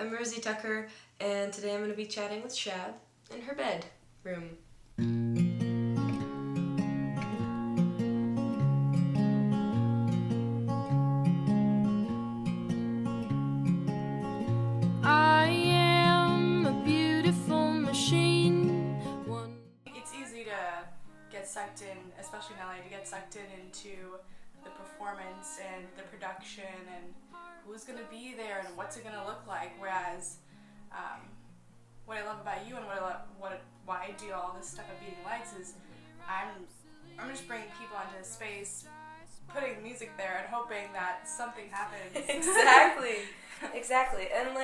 I'm Rosie Tucker, and today I'm going to be chatting with Shab in her bedroom. I am a beautiful machine. It's easy to get sucked in, especially in LA, to get sucked into the performance and the production and who's going to be there and what's it going to look like. Whereas what I love about you and why I do all this stuff at Beating Lights is I'm just bringing people into the space, putting music there and hoping that something happens. Exactly. And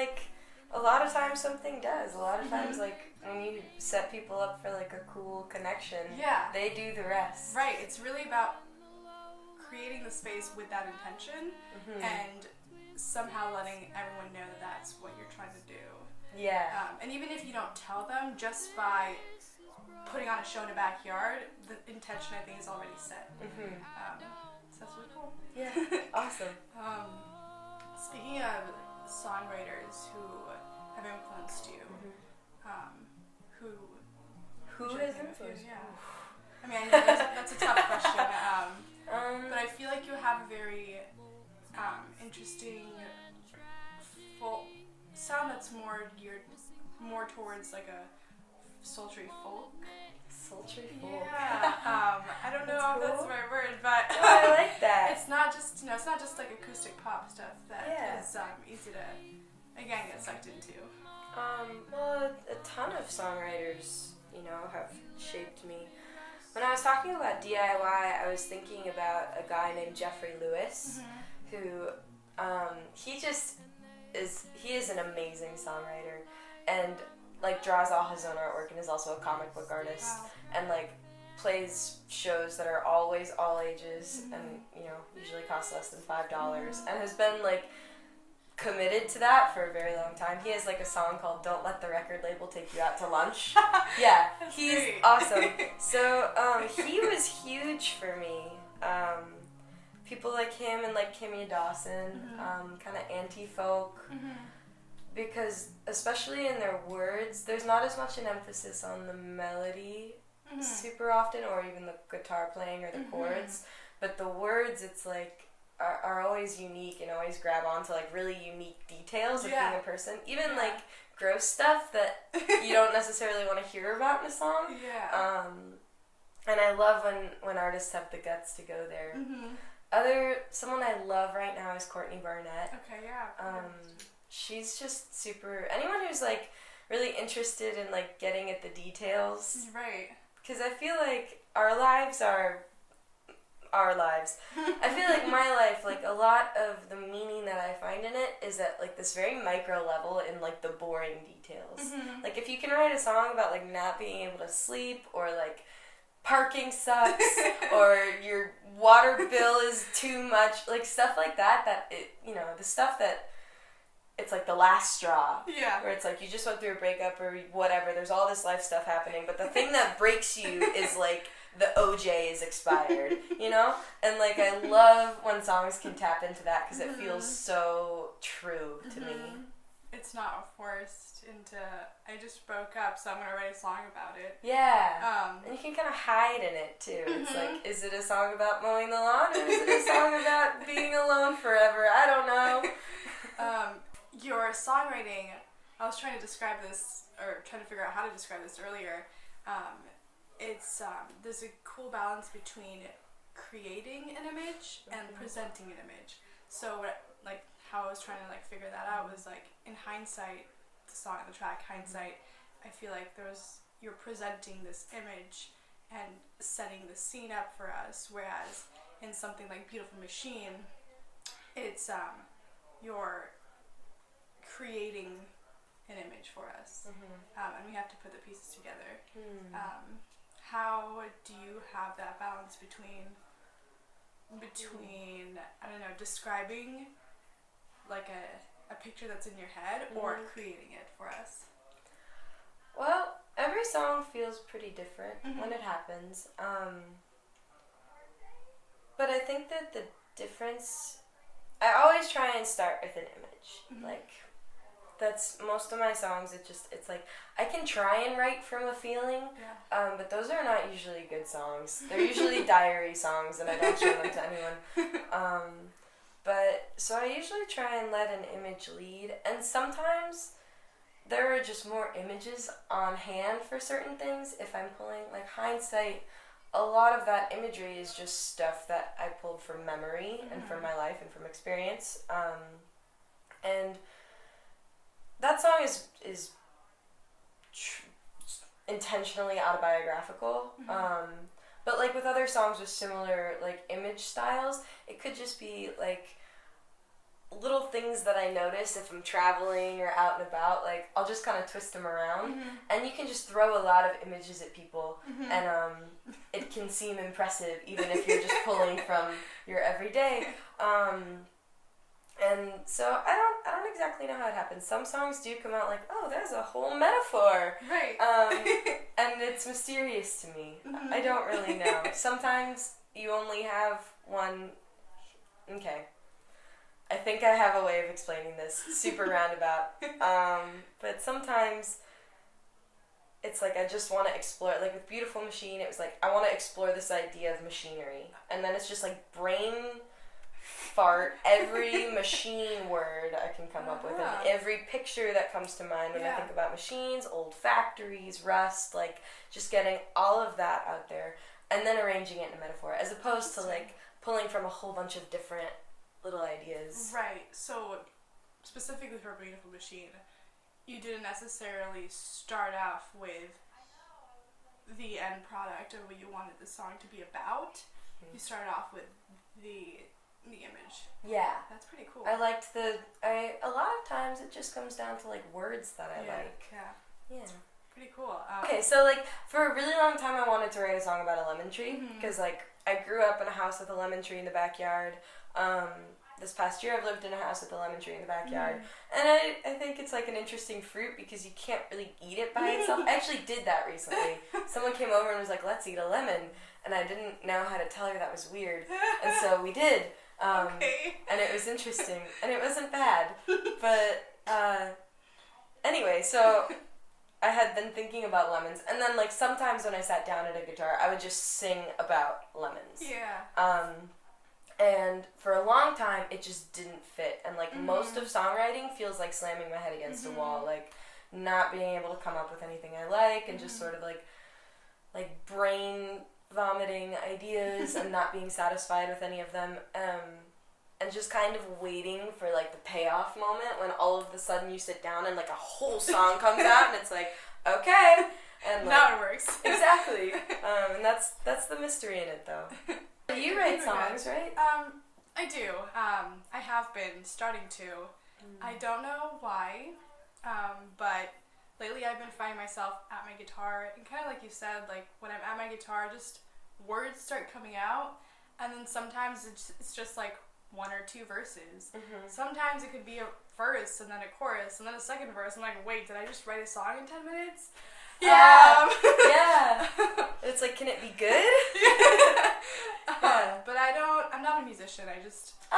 a lot of times something does. A lot of times when you set people up for a cool connection, they do the rest. Right. It's really about creating the space with that intention and somehow letting everyone know that that's what you're trying to do. Yeah. And even if you don't tell them, just by putting on a show in a backyard, the intention I think is already set. So that's really cool. Yeah. Awesome. Speaking of songwriters who have influenced you, who has influenced you? Yeah. I mean, I know that's a tough question, but I feel like you have a very interesting folk sound that's more geared more towards a sultry folk. Sultry folk. Yeah. I don't know if that's the right word, but I like that. It's not just acoustic pop stuff that is easy to again get sucked into. Well, a ton of songwriters, have shaped me. When I was talking about DIY, I was thinking about a guy named Jeffrey Lewis, who he is an amazing songwriter, and draws all his own artwork, and is also a comic book artist, and plays shows that are always all ages, and usually cost less than $5, and has been committed to that for a very long time. He has a song called "Don't Let the Record Label Take You Out to Lunch." Yeah, he's great. Awesome. So he was huge for me. People like him and Kimmy Dawson, kind of anti-folk, because especially in their words, there's not as much an emphasis on the melody super often, or even the guitar playing or the chords, but the words, it's are always unique and always grab onto really unique details of being a person, even gross stuff that you don't necessarily want to hear about in a song. And I love when artists have the guts to go there. Someone I love right now is Courtney Barnett. Okay, yeah. She's just super. Anyone who's really interested in getting at the details, Right? Because I feel our lives are our lives. I feel my life, a lot of the meaning that I find in it is at this very micro level in the boring details. If you can write a song about not being able to sleep, or parking sucks, or your water bill is too much, stuff like that the stuff that it's the last straw. Yeah. Where it's you just went through a breakup or whatever, there's all this life stuff happening, but the thing that breaks you is the OJ is expired, And I love when songs can tap into that, because it feels so true to me. It's not forced into, I just broke up, so I'm going to write a song about it. Yeah. And you can kind of hide in it, too. It's is it a song about mowing the lawn, or is it a song about being alone forever? I don't know. Your songwriting, I was trying to describe this, or trying to figure out how to describe this earlier. It's there's a cool balance between creating an image and presenting an image. So how I was trying to figure that out was in hindsight, the track hindsight, I feel you're presenting this image and setting the scene up for us, whereas in something like Beautiful Machine, it's you're creating an image for us, and we have to put the pieces together. How do you have that balance between I don't know, describing a picture that's in your head, or creating it for us? Well, every song feels pretty different when it happens, but I think that the difference, I always try and start with an image. that's most of my songs. It's like I can try and write from a feeling, but those are not usually good songs. They're usually diary songs, and I don't show them to anyone. But so I usually try and let an image lead, and sometimes there are just more images on hand for certain things. If I'm pulling, like hindsight, a lot of that imagery is just stuff that I pulled from memory and from my life and from experience. And that song is intentionally autobiographical. But like with other songs with similar like image styles, it could just be like little things that I notice if I'm traveling or out and about. Like I'll just kind of twist them around, and you can just throw a lot of images at people, and it can seem impressive even if you're just pulling from your everyday. And so I don't exactly know how it happens. Some songs do come out like, oh, there's a whole metaphor, right? And it's mysterious to me. I don't really know. Sometimes you only have one. Okay. I think I have a way of explaining this, super roundabout. But sometimes it's like I just want to explore, like with Beautiful Machine, it was like I want to explore this idea of machinery. And then it's just like brain fart every machine word I can come up with, and every picture that comes to mind when I think about machines, old factories, rust, like just getting all of that out there and then arranging it in a metaphor, as opposed to like pulling from a whole bunch of different little ideas. Right. So specifically for Beautiful Machine, you didn't necessarily start off with the end product of what you wanted the song to be about. You started off with the image. Yeah. That's pretty cool. I liked a lot of times it just comes down to like words that I like. Yeah. Pretty cool. Okay, so like for a really long time I wanted to write a song about a lemon tree, because like I grew up in a house with a lemon tree in the backyard. This past year I've lived in a house with a lemon tree in the backyard, and I think it's like an interesting fruit because you can't really eat it by itself. I actually did that recently. Someone came over and was like, let's eat a lemon, and I didn't know how to tell her that was weird, and so we did. And it was interesting, and it wasn't bad, but anyway, so I had been thinking about lemons, and then like sometimes when I sat down at a guitar I would just sing about lemons. And for a long time it just didn't fit, and like most of songwriting feels like slamming my head against a wall, like not being able to come up with anything I like, and just sort of like brain vomiting ideas and not being satisfied with any of them, and just kind of waiting for like the payoff moment when all of a sudden you sit down and like a whole song comes out and it's like, okay, and like, now it works. Exactly. And that's the mystery in it though. You write songs, right? I do. I have been starting to. I don't know why, but lately I've been finding myself at my guitar, and kind of like you said, like when I'm at my guitar, just words start coming out, and then sometimes it's just like one or two verses. Sometimes it could be a verse and then a chorus and then a second verse. I'm like, wait, did I just write a song in 10 minutes? Yeah. It's like, can it be good? But I'm not a musician. I just I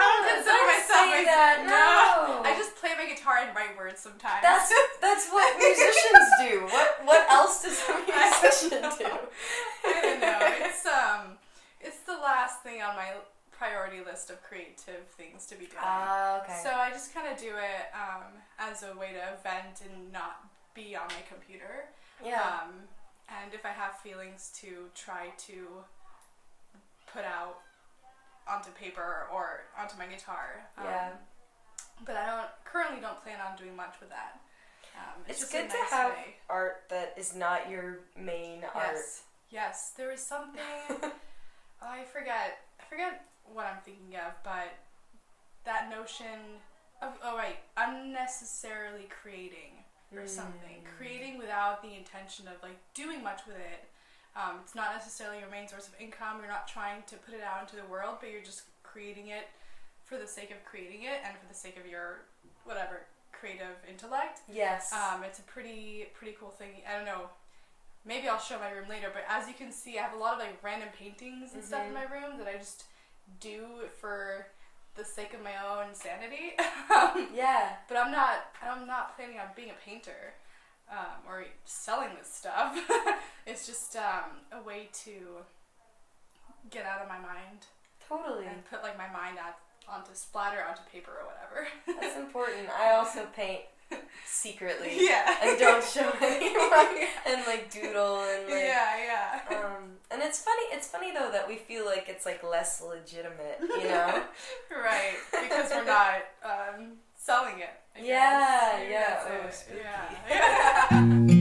don't consider myself that. No. I just play my guitar and write words sometimes. That's what musicians do. What else does a musician do? I don't know. It's the last thing on my priority list of creative things to be doing. Okay. So I just kind of do it as a way to vent and not be on my computer. Yeah. And if I have feelings, to try to put out onto paper or onto my guitar. But I currently don't plan on doing much with that. It's just good a nice to have way. art that is not your main art. Yes. There was something. I forget what I'm thinking of, but that notion of unnecessarily creating or something. Creating without the intention of like doing much with it. It's not necessarily your main source of income. You're not trying to put it out into the world, but you're just creating it for the sake of creating it and for the sake of your whatever creative intellect. Yes. It's a pretty cool thing. I don't know. Maybe I'll show my room later, but as you can see, I have a lot of like random paintings and stuff in my room that I just do for the sake of my own sanity. Yeah. But I'm not planning on being a painter or selling this stuff. It's just a way to get out of my mind. Totally. And put like my mind onto splatter, onto paper or whatever. That's important. I also paint secretly. Yeah. And don't show anyone. And like doodle and like. Yeah. And it's funny though that we feel like it's like less legitimate, you know? Right. Because we're not selling it. I guess. Yeah. That's Oh, it. spooky. Yeah.